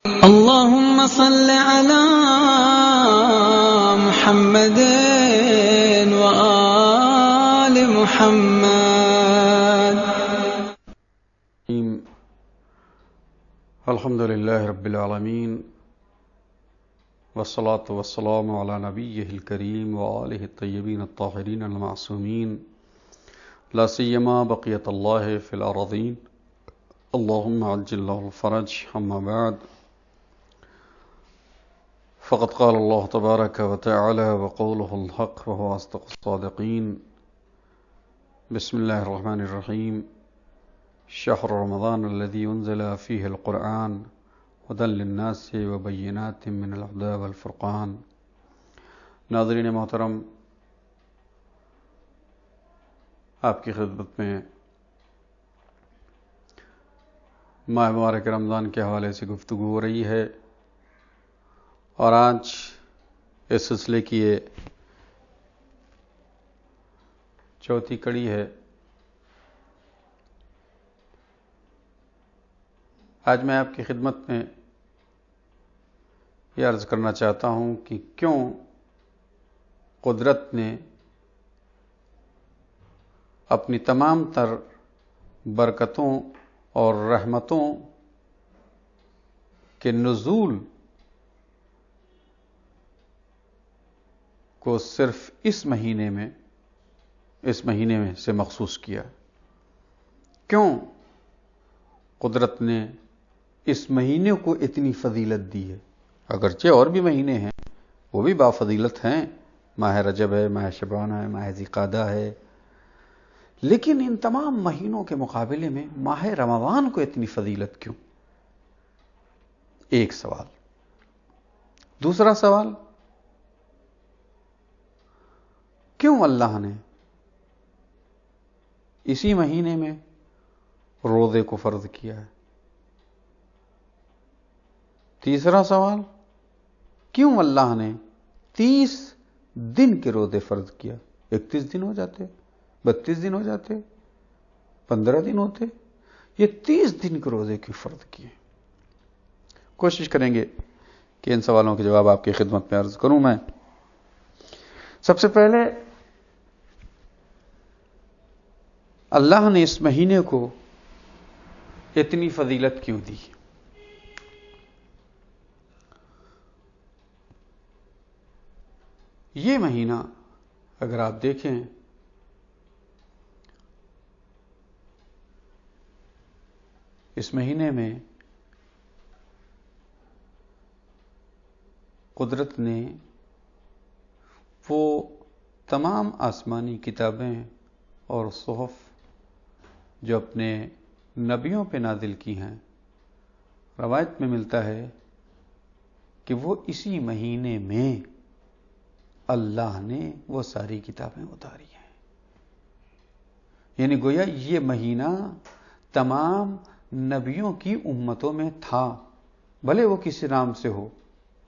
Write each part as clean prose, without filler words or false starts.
اللهم صل على محمد وآل محمد. الحمد لله رب العالمين والصلاة والسلام على نبيه الكريم وآله الطيبين الطاهرين المعصومين لا سيما بقية الله في الأراضين اللهم عجل له الفرج. أما بعد، فقد قال الله تبارك وتعالى وقوله الحق وهو أصدق الصادقين. بسم الله الرحمن الرحيم. شهر رمضان الذي أنزل فيه القرآن هدى للناس وبينات من الهدى والفرقان. ناظرین محترم، آپ کی خدمت میں ماہ مبارک رمضان کے حوالے سے گفتگو ہو رہی ہے، اور آج اس سلسلے کی یہ چوتھی کڑی ہے. آج میں آپ کی خدمت میں یہ عرض کرنا چاہتا ہوں کہ کیوں قدرت نے اپنی تمام تر برکتوں اور رحمتوں کے نزول کو صرف اس مہینے میں سے مخصوص کیا. کیوں قدرت نے اس مہینے کو اتنی فضیلت دی ہے؟ اگرچہ اور بھی مہینے ہیں، وہ بھی بافضیلت ہیں، ماہ رجب ہے، ماہ شعبان ہے، ماہ ذوالقعدہ ہے، لیکن ان تمام مہینوں کے مقابلے میں ماہ رمضان کو اتنی فضیلت کیوں؟ ایک سوال. دوسرا سوال، کیوں اللہ نے اسی مہینے میں روزے کو فرض کیا ہے؟ تیسرا سوال، کیوں اللہ نے 30 دن کے روزے فرض کیا؟ 31 دن ہو جاتے، 32 دن ہو جاتے، 15 دن ہوتے، یہ 30 دن کے روزے کیوں فرض کیے؟ کوشش کریں گے کہ ان سوالوں کے جواب آپ کی خدمت میں عرض کروں. میں سب سے پہلے اللہ نے اس مہینے کو اتنی فضیلت کیوں دی؟ یہ مہینہ اگر آپ دیکھیں اس مہینے میں قدرت نے وہ تمام آسمانی کتابیں اور صحف جو اپنے نبیوں پہ نازل کی ہیں، روایت میں ملتا ہے کہ وہ اسی مہینے میں اللہ نے وہ ساری کتابیں اتاری ہیں. یعنی گویا یہ مہینہ تمام نبیوں کی امتوں میں تھا، بھلے وہ کسی نام سے ہو،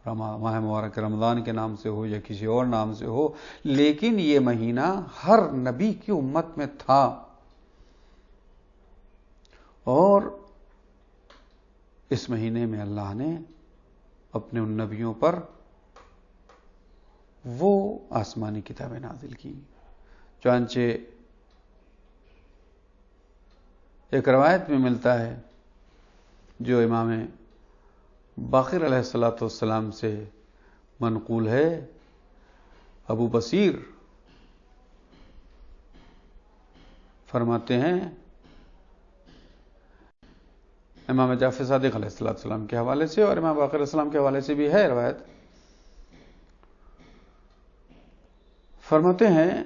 ماہ مبارک رمضان کے نام سے ہو یا کسی اور نام سے ہو، لیکن یہ مہینہ ہر نبی کی امت میں تھا. اور اس مہینے میں اللہ نے اپنے ان نبیوں پر وہ آسمانی کتابیں نازل کی. چنانچہ ایک روایت میں ملتا ہے جو امام باقر علیہ السلام سے منقول ہے. ابو بصیر فرماتے ہیں، امام جعفر صادق علیہ السلام کے حوالے سے اور امام باقر علیہ السلام کے حوالے سے بھی ہے روایت، فرماتے ہیں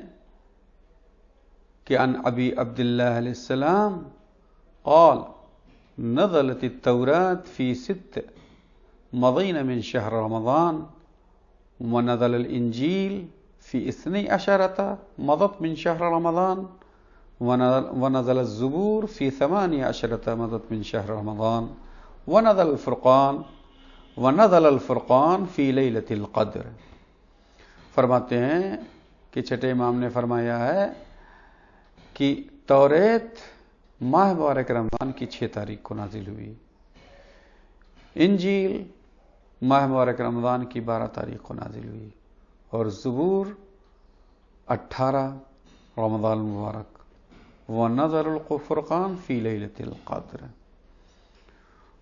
کہ عن ابی عبداللہ علیہ السلام قال نزلت التوراة في 6 مضين من شهر رمضان ونزل الإنجيل في 12 مضت من شهر رمضان ونزل الزبور في 18 مضت من شهر رمضان ونزل الفرقان في ليلة القدر. فرماتے ہیں کہ چھٹے امام نے فرمایا ہے کہ توریت ماہ مبارک رمضان کی 6 تاریخ کو نازل ہوئی. انجیل ماہ مبارک رمضان کی 12 تاریخ کو نازل ہوئی اور زبور 18 رمضان المبارک، وَنَزَلَ الْفُرْقَانَ فِي لَيْلَةِ الْقَدْرِ،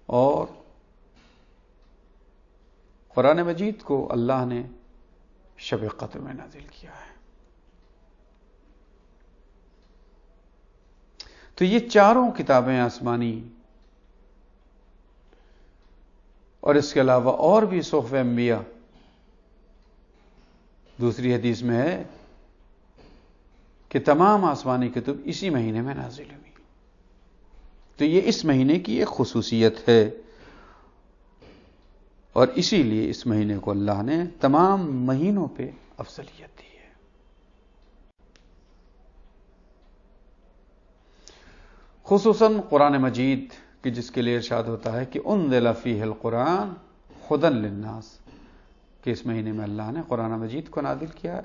اور قرآن مجید کو اللہ نے شب قدر میں نازل کیا ہے۔ تو یہ چاروں کتابیں آسمانی اور اس کے علاوہ اور بھی صحف انبیاء، دوسری حدیث میں ہے کہ تمام آسمانی کتب اسی مہینے میں نازل ہوئی۔ تو یہ اس مہینے کی ایک خصوصیت ہے، اور اسی لیے اس مہینے کو اللہ نے تمام مہینوں پہ افضلیت دی ہے۔ خصوصاً قرآن مجید کہ جس کے لیے ارشاد ہوتا ہے کہ انزل فیہ القرآن ھدی للناس، کہ اس مہینے میں اللہ نے قرآن مجید کو نازل کیا ہے۔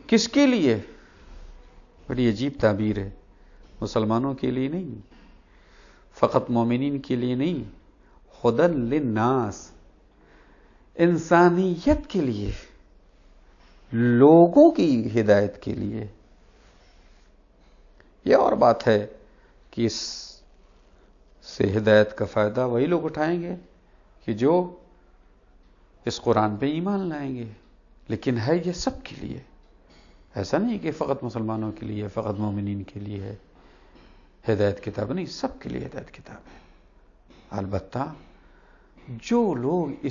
کس کے لیے؟ بڑی عجیب تعبیر ہے، مسلمانوں کے لیے نہیں، فقط مومنین کے لیے نہیں، ھدی للناس، انسانیت کے لیے، لوگوں کی ہدایت کے لیے۔ یہ اور بات ہے کہ اس سے ہدایت کا فائدہ وہی لوگ اٹھائیں گے کہ جو اس قرآن پہ ایمان لائیں گے، لیکن ہے یہ سب کے لیے، ایسا نہیں کہ فقط مسلمانوں کے لیے، فقط مومنین کے لیے ہے ہدایت کتاب، نہیں، سب کے لیے ہدایت کتاب ہے۔ البتہ جو لوگ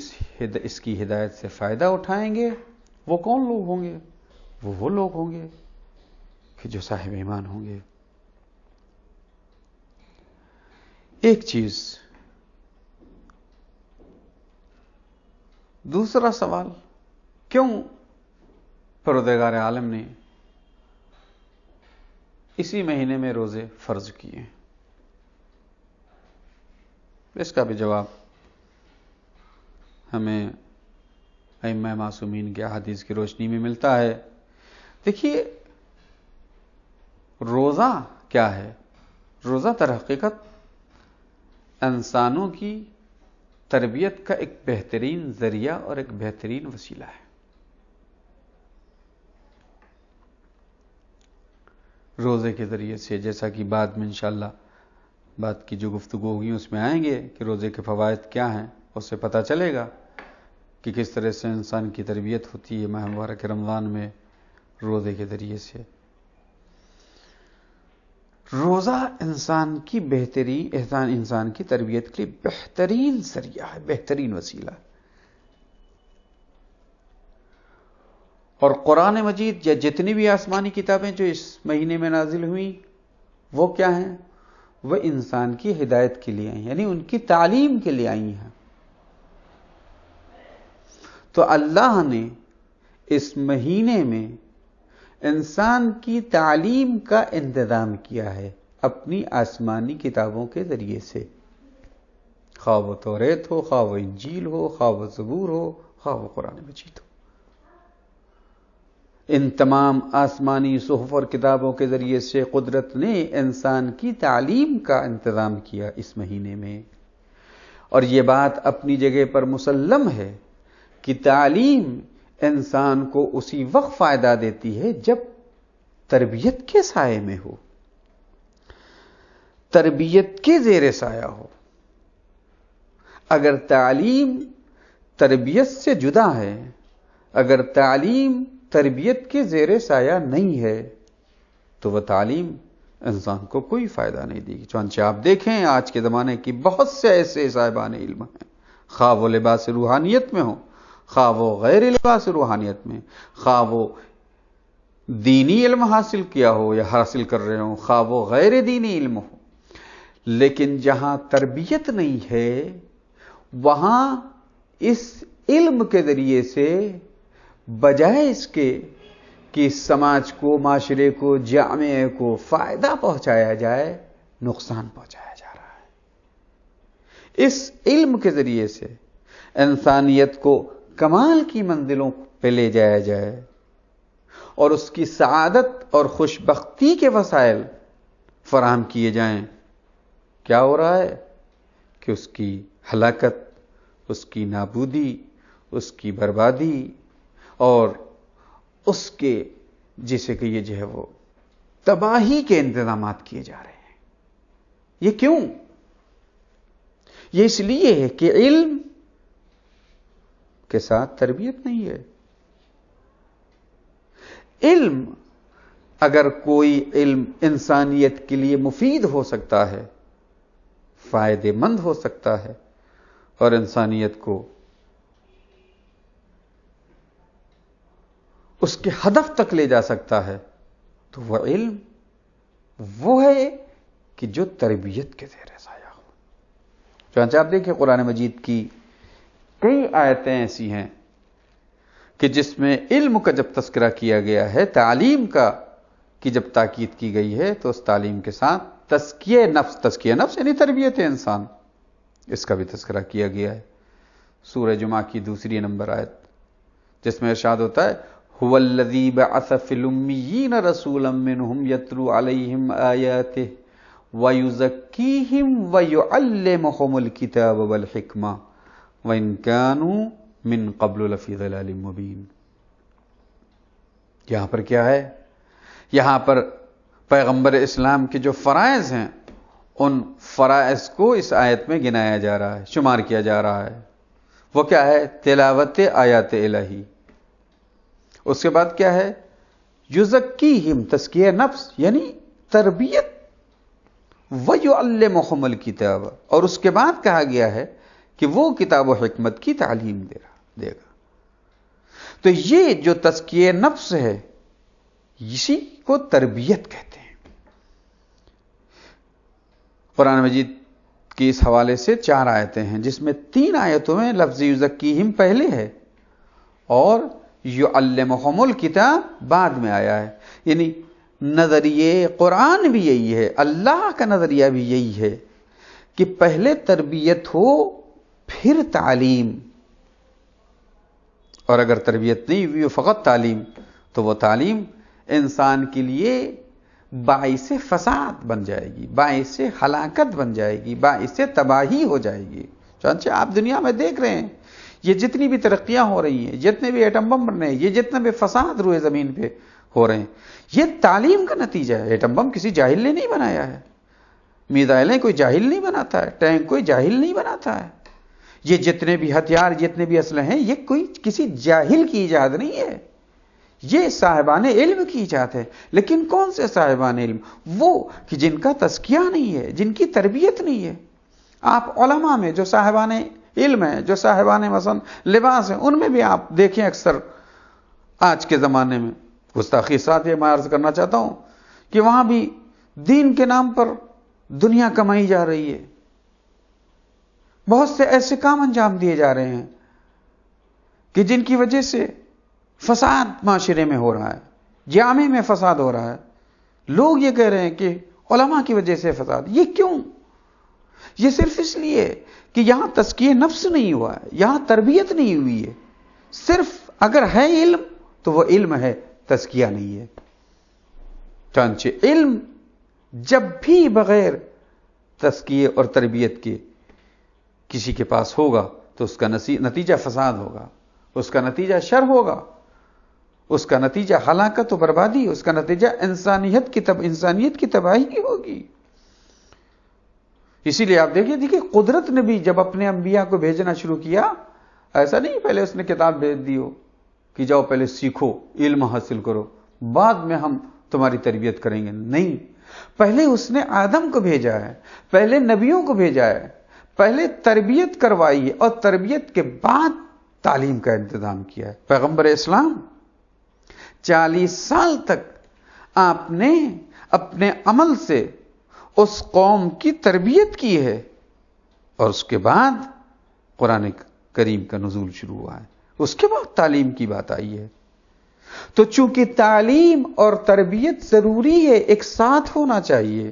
اس کی ہدایت سے فائدہ اٹھائیں گے وہ کون لوگ ہوں گے؟ وہ لوگ ہوں گے کہ جو صاحب ایمان ہوں گے۔ ایک چیز، دوسرا سوال، کیوں پروردگار عالم نے اسی مہینے میں روزے فرض کیے؟ اس کا بھی جواب ہمیں ائمہ معصومین کے احادیث کی روشنی میں ملتا ہے۔ دیکھیے، روزہ کیا ہے؟ روزہ در حقیقت انسانوں کی تربیت کا ایک بہترین ذریعہ اور ایک بہترین وسیلہ ہے۔ روزے کے ذریعے سے، جیسا کہ بعد میں انشاءاللہ بعد کی جو گفتگو ہوگی اس میں آئیں گے کہ روزے کے فوائد کیا ہیں، اس سے پتہ چلے گا کہ کس طرح سے انسان کی تربیت ہوتی ہے ماہ مبارک رمضان میں روزے کے ذریعے سے۔ روزہ انسان کی تربیت کے لیے بہترین ذریعہ ہے، بہترین وسیلہ ہے۔ اور قرآن مجید یا جتنی بھی آسمانی کتابیں جو اس مہینے میں نازل ہوئیں وہ کیا ہیں؟ وہ انسان کی ہدایت کے لیے آئی ہیں، یعنی ان کی تعلیم کے لیے آئی ہیں۔ تو اللہ نے اس مہینے میں انسان کی تعلیم کا انتظام کیا ہے اپنی آسمانی کتابوں کے ذریعے سے، خواہ وہ توریت ہو، خواہ وہ انجیل ہو، خواہ وہ زبور ہو، خواہ وہ قرآن مجید ہو۔ ان تمام آسمانی صحف اور کتابوں کے ذریعے سے قدرت نے انسان کی تعلیم کا انتظام کیا اس مہینے میں۔ اور یہ بات اپنی جگہ پر مسلم ہے کہ تعلیم انسان کو اسی وقت فائدہ دیتی ہے جب تربیت کے سائے میں ہو، تربیت کے زیر سایہ ہو۔ اگر تعلیم تربیت سے جدا ہے، اگر تعلیم تربیت کے زیر سایہ نہیں ہے تو وہ تعلیم انسان کو کوئی فائدہ نہیں دے گی۔ چنانچہ آپ دیکھیں آج کے زمانے کی بہت سے ایسے صاحبان علم ہیں، خواہ وہ لباس روحانیت میں ہوں، خواہ وہ غیر لباس روحانیت میں، خواہ وہ دینی علم حاصل کیا ہو یا حاصل کر رہے ہوں، خواہ وہ غیر دینی علم ہو، لیکن جہاں تربیت نہیں ہے وہاں اس علم کے ذریعے سے بجائے اس کے کہ سماج کو، معاشرے کو، جامعے کو فائدہ پہنچایا جائے، نقصان پہنچایا جا رہا ہے۔ اس علم کے ذریعے سے انسانیت کو کمال کی منزلوں پہ لے جایا جائے اور اس کی سعادت اور خوش بختی کے وسائل فراہم کیے جائیں، کیا ہو رہا ہے کہ اس کی ہلاکت اس کی نابودی، اس کی بربادی اور اس کے جسے کہ یہ جو ہے وہ تباہی کے انتظامات کیے جا رہے ہیں۔ یہ کیوں؟ یہ اس لیے ہے کہ علم کے ساتھ تربیت نہیں ہے۔ علم، اگر کوئی علم انسانیت کے لیے مفید ہو سکتا ہے، فائدہ مند ہو سکتا ہے اور انسانیت کو اس کے ہدف تک لے جا سکتا ہے، تو وہ علم وہ ہے کہ جو تربیت کے زیر سایہ ہو۔ چنانچہ آپ دیکھیں قرآن مجید کی کئی آیتیں ایسی ہیں کہ جس میں علم کا جب تذکرہ کیا گیا ہے، تعلیم کی جب تاکید کی گئی ہے، تو اس تعلیم کے ساتھ تزکیہ نفس یعنی تربیت انسان، اس کا بھی تذکرہ کیا گیا ہے۔ سورہ جمعہ کی 2 نمبر آیت، جس میں ارشاد ہوتا ہے هو الذی بعث فی الامیین رسولا منہم یتلو علیہم آیاتہ ویزکیہم ویعلمہم الکتاب والحکمہ وَإِن كَانُوا مِن قَبْلُ لَفِي ضَلَالٍ مُبِينٍ۔ یہاں پر کیا ہے؟ یہاں پر پیغمبر اسلام کے جو فرائض ہیں، ان فرائض کو اس آیت میں گنایا جا رہا ہے، شمار کیا جا رہا ہے۔ وہ کیا ہے؟ تلاوت آیات الہی۔ اس کے بعد کیا ہے؟ یزکیہم، تزکیہ نفس یعنی تربیت، ویعلمہم الکتاب، اور اس کے بعد کہا گیا ہے کہ وہ کتاب و حکمت کی تعلیم دے گا۔ تو یہ جو تزکیہ نفس ہے، اسی کو تربیت کہتے ہیں۔ قرآن مجید کی اس حوالے سے 4 آیتیں ہیں، جس میں 3 آیتوں میں لفظ یزکیہم پہلے ہے اور یعلمہم الکتاب بعد میں آیا ہے۔ یعنی نظریہ قرآن بھی یہی ہے، اللہ کا نظریہ بھی یہی ہے کہ پہلے تربیت ہو پھر تعلیم، اور اگر تربیت نہیں ہوئی فقط تعلیم، تو وہ تعلیم انسان کے لیے باعث فساد بن جائے گی، باعث ہلاکت بن جائے گی، باعث تباہی ہو جائے گی۔ چنانچہ آپ دنیا میں دیکھ رہے ہیں، یہ جتنی بھی ترقیاں ہو رہی ہیں، جتنے بھی ایٹم بم بن رہے ہیں، یہ جتنے بھی فساد روئے زمین پہ ہو رہے ہیں، یہ تعلیم کا نتیجہ ہے۔ ایٹم بم کسی جاہل نے نہیں بنایا ہے، میزائلیں کوئی جاہل نہیں بناتا ہے، ٹینک کوئی جاہل نہیں بناتا ہے، یہ جتنے بھی ہتھیار، جتنے بھی اسلحے ہیں، یہ کوئی کسی جاہل کی ایجاد نہیں ہے، یہ صاحبان علم کی ایجاد ہے۔ لیکن کون سے صاحبان علم؟ وہ کہ جن کا تزکیہ نہیں ہے، جن کی تربیت نہیں ہے۔ آپ علماء میں جو صاحبان علم ہیں، جو صاحبان مثلا لباس ہیں، ان میں بھی آپ دیکھیں اکثر آج کے زمانے میں، گستاخی ساتھ یہ میں عرض کرنا چاہتا ہوں کہ وہاں بھی دین کے نام پر دنیا کمائی جا رہی ہے، بہت سے ایسے کام انجام دیے جا رہے ہیں کہ جن کی وجہ سے فساد معاشرے میں ہو رہا ہے، جامع میں فساد ہو رہا ہے۔ لوگ یہ کہہ رہے ہیں کہ علماء کی وجہ سے فساد۔ یہ کیوں؟ یہ صرف اس لیے کہ یہاں تزکیہ نفس نہیں ہوا ہے، یہاں تربیت نہیں ہوئی ہے۔ صرف اگر ہے علم تو وہ علم ہے، تزکیہ نہیں ہے۔ چنانچہ علم جب بھی بغیر تزکیہ اور تربیت کے کسی کے پاس ہوگا تو اس کا نتیجہ فساد ہوگا، اس کا نتیجہ شر ہوگا، اس کا نتیجہ ہلاکت و بربادی، اس کا نتیجہ انسانیت کی تباہی ہوگی۔ اسی لیے آپ دیکھیے قدرت نے بھی جب اپنے انبیاء کو بھیجنا شروع کیا، ایسا نہیں پہلے اس نے کتاب بھیج دی ہو کہ جاؤ پہلے سیکھو، علم حاصل کرو، بعد میں ہم تمہاری تربیت کریں گے۔ نہیں، پہلے اس نے آدم کو بھیجا ہے، پہلے نبیوں کو بھیجا ہے، پہلے تربیت کروائی ہے اور تربیت کے بعد تعلیم کا انتظام کیا ہے۔ پیغمبر اسلام 40 سال تک آپ نے اپنے عمل سے اس قوم کی تربیت کی ہے، اور اس کے بعد قرآن کریم کا نزول شروع ہوا ہے، اس کے بعد تعلیم کی بات آئی ہے۔ تو چونکہ تعلیم اور تربیت ضروری ہے، ایک ساتھ ہونا چاہیے۔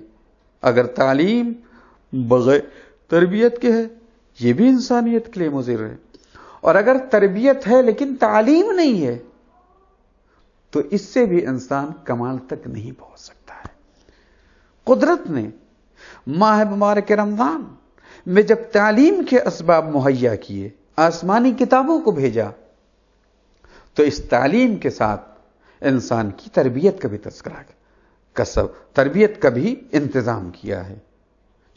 اگر تعلیم بغیر تربیت کے ہے، یہ بھی انسانیت کے لیے مضر ہے، اور اگر تربیت ہے لیکن تعلیم نہیں ہے تو اس سے بھی انسان کمال تک نہیں پہنچ سکتا ہے۔ قدرت نے ماہ مبارک رمضان میں جب تعلیم کے اسباب مہیا کیے، آسمانی کتابوں کو بھیجا، تو اس تعلیم کے ساتھ انسان کی تربیت کا بھی تذکرہ تربیت کا بھی انتظام کیا ہے۔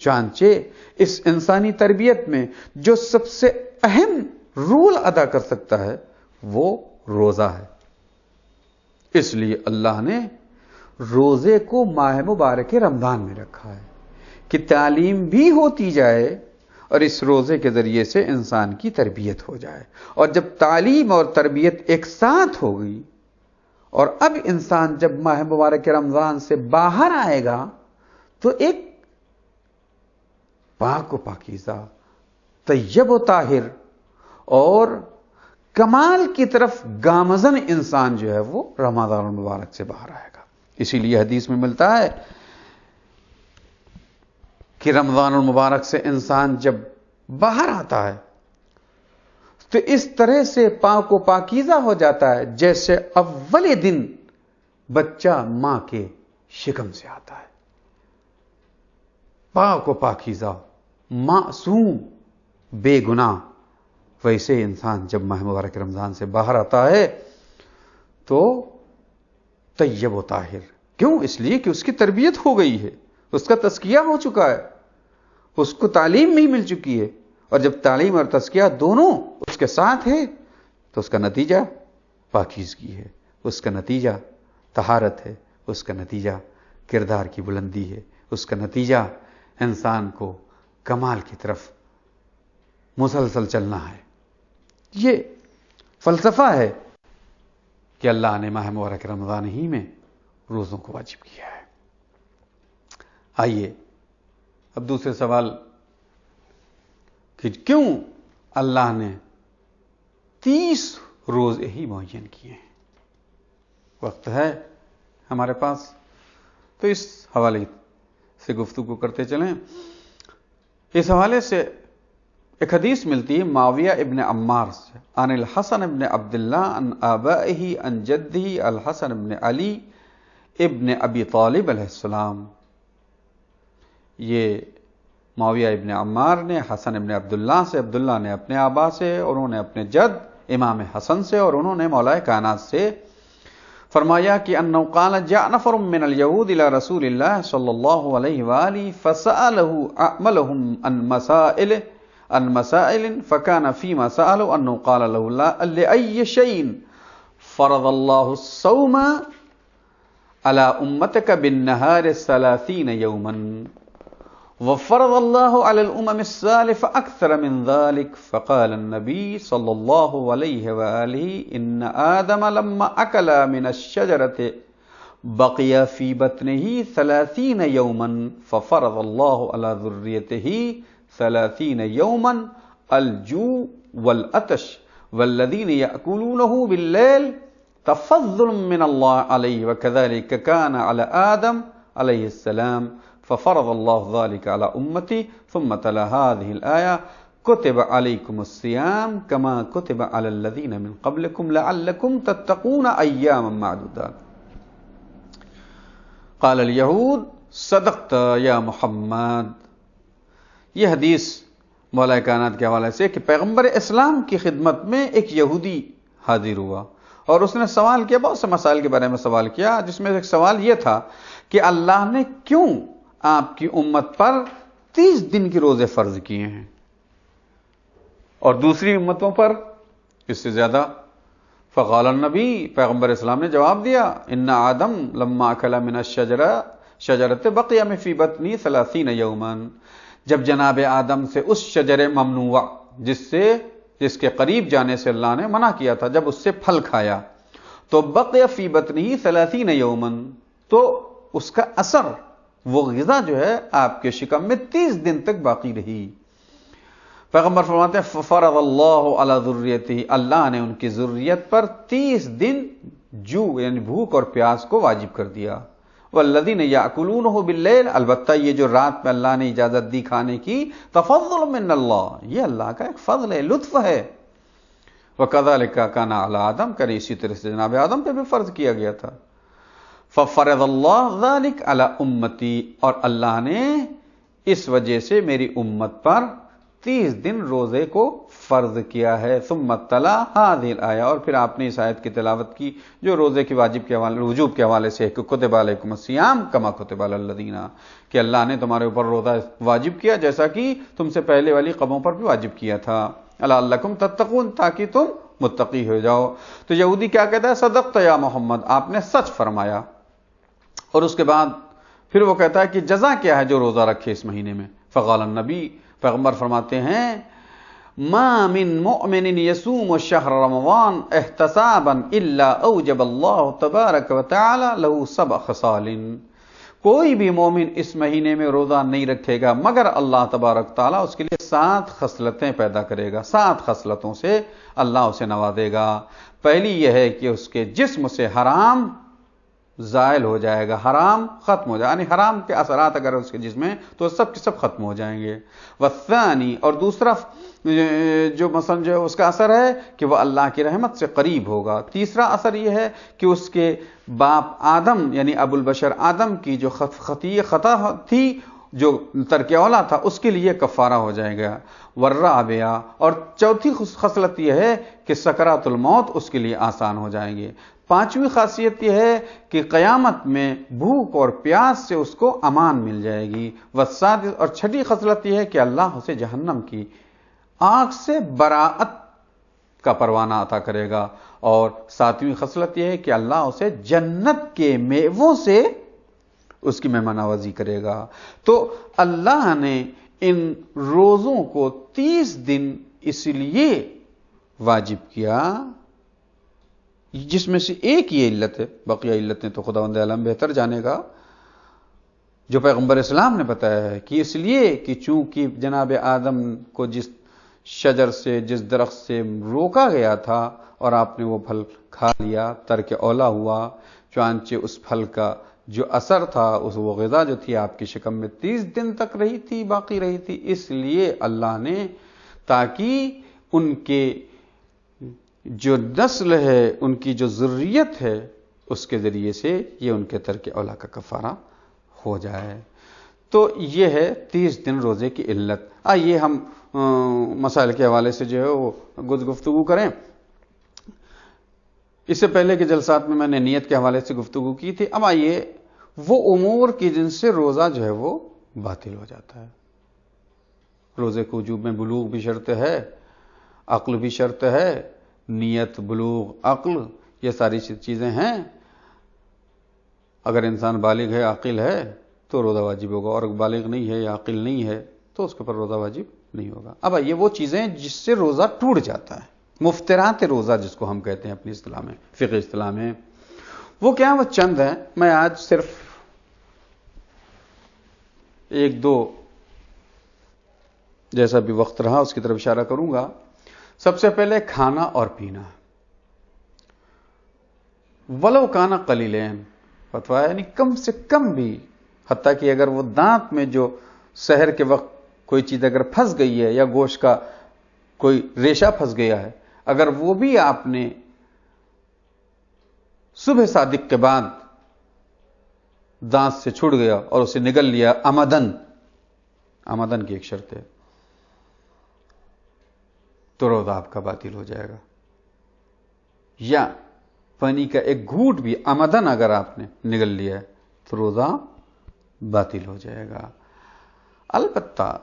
چنانچہ اس انسانی تربیت میں جو سب سے اہم رول ادا کر سکتا ہے وہ روزہ ہے۔ اس لیے اللہ نے روزے کو ماہ مبارک رمضان میں رکھا ہے کہ تعلیم بھی ہوتی جائے اور اس روزے کے ذریعے سے انسان کی تربیت ہو جائے۔ اور جب تعلیم اور تربیت ایک ساتھ ہو گئی اور اب انسان جب ماہ مبارک رمضان سے باہر آئے گا تو ایک پاک و پاکیزہ، طیب و طاہر اور کمال کی طرف گامزن انسان جو ہے وہ رمضان المبارک سے باہر آئے گا۔ اسی لیے حدیث میں ملتا ہے کہ رمضان المبارک سے انسان جب باہر آتا ہے تو اس طرح سے پاک و پاکیزہ ہو جاتا ہے جیسے اول دن بچہ ماں کے شکم سے آتا ہے۔ پاک و پاکیزہ، معصوم، بے گناہ۔ ویسے انسان جب ماہ مبارک رمضان سے باہر آتا ہے تو طیب و طاہر۔ کیوں؟ اس لیے کہ اس کی تربیت ہو گئی ہے، اس کا تزکیہ ہو چکا ہے، اس کو تعلیم بھی مل چکی ہے، اور جب تعلیم اور تزکیہ دونوں اس کے ساتھ ہے تو اس کا نتیجہ پاکیزگی ہے، اس کا نتیجہ طہارت ہے، اس کا نتیجہ کردار کی بلندی ہے، اس کا نتیجہ انسان کو کمال کی طرف مسلسل چلنا ہے۔ یہ فلسفہ ہے کہ اللہ نے ماہ مبارک رمضان ہی میں روزوں کو واجب کیا ہے۔ آئیے اب دوسرے سوال کہ کیوں اللہ نے 30 روزے ہی معین کیے ہیں؟ وقت ہے ہمارے پاس تو اس حوالے سے گفتگو کرتے چلیں۔ اس حوالے سے ایک حدیث ملتی ہے معاویہ ابن عمار سے، عن الحسن ابن عبداللہ عن آبائہ عن جدہ الحسن ابن علی ابن ابی طالب علیہ السلام۔ یہ معاویہ ابن عمار نے حسن ابن عبداللہ سے، عبداللہ نے اپنے آبا سے، اور انہوں نے اپنے جد امام حسن سے، اور انہوں نے مولا کائنات سے فرمایا کہ انہ قال جاء نفر من اليہود الى رسول اللہ صلی اللہ علیہ وآلہ فسألہ اعملهم عن مسائل فكان فيما سألوا انه قال له لا لأي شيء فرض الله الصوم على امتك بالنهار 30 يوما وفرض الله على الامم السالفة اكثر من ذلك فقال النبي صلى الله عليه وآله ان آدم لما اكل من الشجرة بقي في بطنه 30 يوما ففرض الله على ذريته 30 يوما الجوع والعطش والذين يأكلونه بالليل تفضل من الله عليه وكذلك كان على آدم عليه السلام ففرض الله ذلك على أمتي ثم تلا هذه الآية كتب عليكم الصيام كما كتب على الذين من قبلكم لعلكم تتقون أياما معدودات قال اليهود صدقت يا محمد۔ یہ حدیث مولا کائنات کے حوالے سے کہ پیغمبر اسلام کی خدمت میں ایک یہودی حاضر ہوا اور اس نے سوال کیا، بہت سے مسائل کے بارے میں سوال کیا، جس میں ایک سوال یہ تھا کہ اللہ نے کیوں آپ کی امت پر 30 دن کے روزے فرض کیے ہیں اور دوسری امتوں پر اس سے زیادہ؟ فقال النبی، پیغمبر اسلام نے جواب دیا، ان آدم لما اکل من شجرت بقی من فی بطنی 30 یوما، جب جناب آدم سے اس شجر ممنوع جس کے قریب جانے سے اللہ نے منع کیا تھا، جب اس سے پھل کھایا تو بقی فی بطنی 30 یوما، تو اس کا اثر، وہ غذا جو ہے آپ کے شکم میں 30 دن تک باقی رہی۔ پیغمبر فرماتے ہیں ففرض اللہ علی ذریتہ، اللہ نے ان کی ذریت پر 30 دن جو یعنی بھوک اور پیاس کو واجب کر دیا۔ والذین یاکلونہ باللیل، البتہ یہ جو رات میں اللہ نے اجازت دی کھانے کی، تفضل من اللہ، یہ اللہ کا ایک فضل ہے، لطف ہے۔ وکذالک کان علی آدم، کرے اسی طرح سے جناب آدم پہ بھی فرض کیا گیا تھا۔ ففرض اللہ ذلک علی امتی، اور اللہ نے اس وجہ سے میری امت پر 30 دن روزے کو فرض کیا ہے. ثم تلا هذه الآیہ، اور پھر آپ نے اس آیت کی تلاوت کی جو روزے کے وجوب کے حوالے سے ہے کہ کتب علیکم الصیام کما کتب علی الذین، کہ اللہ نے تمہارے اوپر روزہ واجب کیا جیسا کہ تم سے پہلے والی قوموں پر بھی واجب کیا تھا. لعلکم تتقون، تاکہ تم متقی ہو جاؤ. تو یہودی کیا کہتا ہے؟ صدقت یا محمد، آپ نے سچ فرمایا. اور اس کے بعد پھر وہ کہتا ہے کہ جزا کیا ہے جو روزہ رکھے اس مہینے میں؟ فقال النبی، پیغمبر فرماتے ہیں ما من مؤمن یصوم شهر رمضان احتسابا الا اوجب اللہ تبارک وتعالی له 7 خصال، کوئی بھی مومن اس مہینے میں روزہ نہیں رکھے گا مگر اللہ تبارک تعالیٰ اس کے لیے 7 خصلتیں پیدا کرے گا. 7 خصلتوں سے اللہ اسے نوازے گا. پہلی یہ ہے کہ اس کے جسم سے حرام زائل ہو جائے گا، حرام ختم ہو جائے، یعنی حرام کے اثرات اگر اس کے جسم میں تو سب کے سب ختم ہو جائیں گے. والثانی، اور دوسرا جو مثلا جو اس کا اثر ہے کہ وہ اللہ کی رحمت سے قریب ہوگا. تیسرا اثر یہ ہے کہ اس کے باپ آدم یعنی ابو البشر آدم کی جو خطا تھی، جو ترک اولا تھا، اس کے لیے کفارہ ہو جائے گا. والرابعہ، اور چوتھی خصلت یہ ہے کہ سکرات الموت اس کے لیے آسان ہو جائیں گے. 5ویں خاصیت یہ ہے کہ قیامت میں بھوک اور پیاس سے اس کو امان مل جائے گی. والسادس، اور 6ٹھی خصلت یہ ہے کہ اللہ اسے جہنم کی آگ سے براءت کا پروانہ عطا کرے گا. اور 7ویں خصلت یہ ہے کہ اللہ اسے جنت کے میووں سے اس کی مہمان نوازی کرے گا. تو اللہ نے ان روزوں کو 30 دن اس لیے واجب کیا، جس میں سے ایک یہ علت ہے، بقیہ علتیں تو خداوند عالم بہتر جانے گا، جو پیغمبر اسلام نے بتایا ہے کہ اس لیے کہ چونکہ جناب آدم کو جس شجر سے، جس درخت سے روکا گیا تھا اور آپ نے وہ پھل کھا لیا، ترک اولا ہوا، چنانچہ اس پھل کا جو اثر تھا، وہ غذا جو تھی آپ کی شکم میں 30 دن تک رہی تھی، باقی رہی تھی. اس لیے اللہ نے، تاکہ ان کے جو نسل ہے، ان کی جو ذریت ہے، اس کے ذریعے سے یہ ان کے ترک اولا کا کفارہ ہو جائے. تو یہ ہے 30 دن روزے کی علت. آئیے ہم مسائل کے حوالے سے جو ہے وہ گفتگو کریں. اس سے پہلے کے جلسات میں میں نے نیت کے حوالے سے گفتگو کی تھی. اب آئیے وہ امور کی جن سے روزہ جو ہے وہ باطل ہو جاتا ہے. روزے کو وجوب میں بلوغ بھی شرط ہے، عقل بھی شرط ہے، نیت، بلوغ، عقل، یہ ساری چیزیں ہیں. اگر انسان بالغ ہے، عاقل ہے تو روزہ واجب ہوگا، اور بالغ نہیں ہے یا عاقل نہیں ہے تو اس کے اوپر روزہ واجب نہیں ہوگا. اب یہ وہ چیزیں جس سے روزہ ٹوٹ جاتا ہے، مفترات روزہ جس کو ہم کہتے ہیں اپنی اصطلاح میں، فقہ اصطلاح میں، وہ کیا؟ وہ چند ہیں. میں آج صرف 1-2 جیسا بھی وقت رہا اس کی طرف اشارہ کروں گا. سب سے پہلے کھانا اور پینا، ولو کانا قلیلین، فتویٰ یعنی کم سے کم بھی، حتیٰ کہ اگر وہ دانت میں جو سحر کے وقت کوئی چیز اگر پھنس گئی ہے یا گوشت کا کوئی ریشہ پھنس گیا ہے، اگر وہ بھی آپ نے صبح صادق کے بعد دانت سے چھوٹ گیا اور اسے نگل لیا آمدن کی ایک شرط ہے، تو روزہ آپ کا باطل ہو جائے گا. یا پانی کا ایک گھونٹ بھی آمدن اگر آپ نے نگل لیا ہے تو روزہ باطل ہو جائے گا. البتہ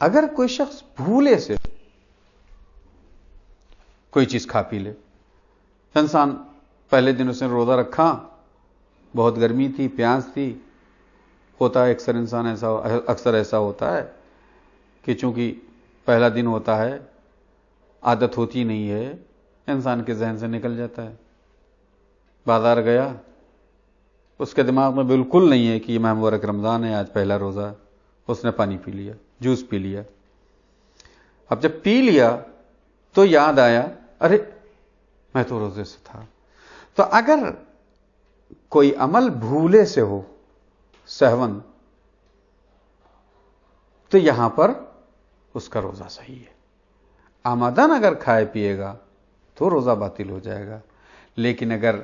اگر کوئی شخص بھولے سے کوئی چیز کھا پی لے، انسان پہلے دن اس نے روزہ رکھا، بہت گرمی تھی، پیاس تھی، ہوتا ہے اکثر ایسا ہوتا ہے کہ چونکہ پہلا دن ہوتا ہے، عادت ہوتی نہیں ہے، انسان کے ذہن سے نکل جاتا ہے. بازار گیا، اس کے دماغ میں بالکل نہیں ہے کہ یہ ماہ مبارک رمضان ہے، آج پہلا روزہ ہے. اس نے پانی پی لیا، جوس پی لیا. اب جب پی لیا تو یاد آیا، ارے میں تو روزے سے تھا. تو اگر کوئی عمل بھولے سے ہو، سہون، تو یہاں پر اس کا روزہ صحیح ہے. آمدن اگر کھائے پیے گا تو روزہ باطل ہو جائے گا. لیکن اگر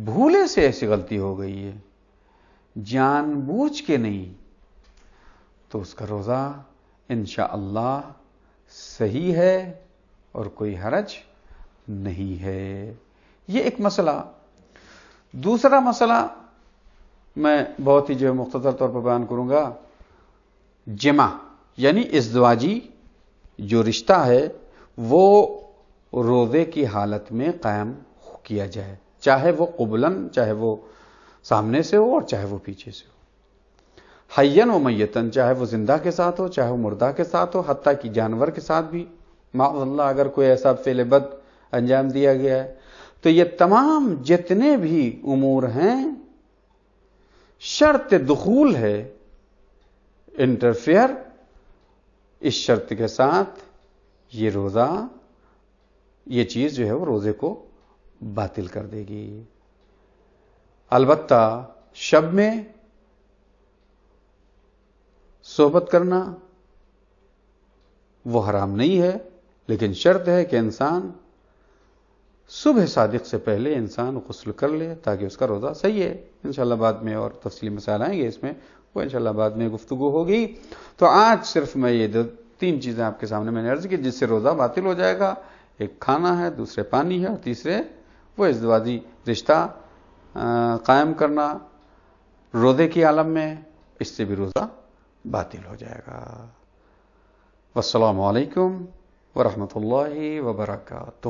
بھولے سے ایسی غلطی ہو گئی ہے، جان بوجھ کے نہیں، تو اس کا روزہ انشاءاللہ صحیح ہے اور کوئی حرج نہیں ہے. یہ ایک مسئلہ. دوسرا مسئلہ میں بہت ہی جو مختصر طور پر بیان کروں گا. جمع یعنی ازدواجی جو رشتہ ہے وہ روزے کی حالت میں قائم کیا جائے، چاہے وہ قبلاً، چاہے وہ سامنے سے ہو اور چاہے وہ پیچھے سے ہو، حیاً و میتاً، چاہے وہ زندہ کے ساتھ ہو چاہے وہ مردہ کے ساتھ ہو، حتیٰ کہ جانور کے ساتھ بھی. معاذ اللہ اگر کوئی ایسا فعل بد انجام دیا گیا ہے تو یہ تمام جتنے بھی امور ہیں شرط دخول ہے انٹرفیئر، اس شرط کے ساتھ یہ روزہ، یہ چیز جو ہے وہ روزے کو باطل کر دے گی. البتہ شب میں صحبت کرنا وہ حرام نہیں ہے، لیکن شرط ہے کہ انسان صبح صادق سے پہلے انسان غسل کر لے تاکہ اس کا روزہ صحیح ہے. انشاءاللہ بعد میں اور تفصیلی مسائل آئیں گے اس میں، وہ انشاءاللہ بعد میں گفتگو ہوگی. تو آج صرف میں یہ تین چیزیں آپ کے سامنے میں نے عرض کی جس سے روزہ باطل ہو جائے گا. ایک کھانا ہے، دوسرے پانی ہے، اور تیسرے وہ ازدواجی رشتہ قائم کرنا روزے کی عالم میں، اس سے بھی روزہ باطل ہو جائے گا. والسلام علیکم ورحمۃ اللہ وبرکاتہ.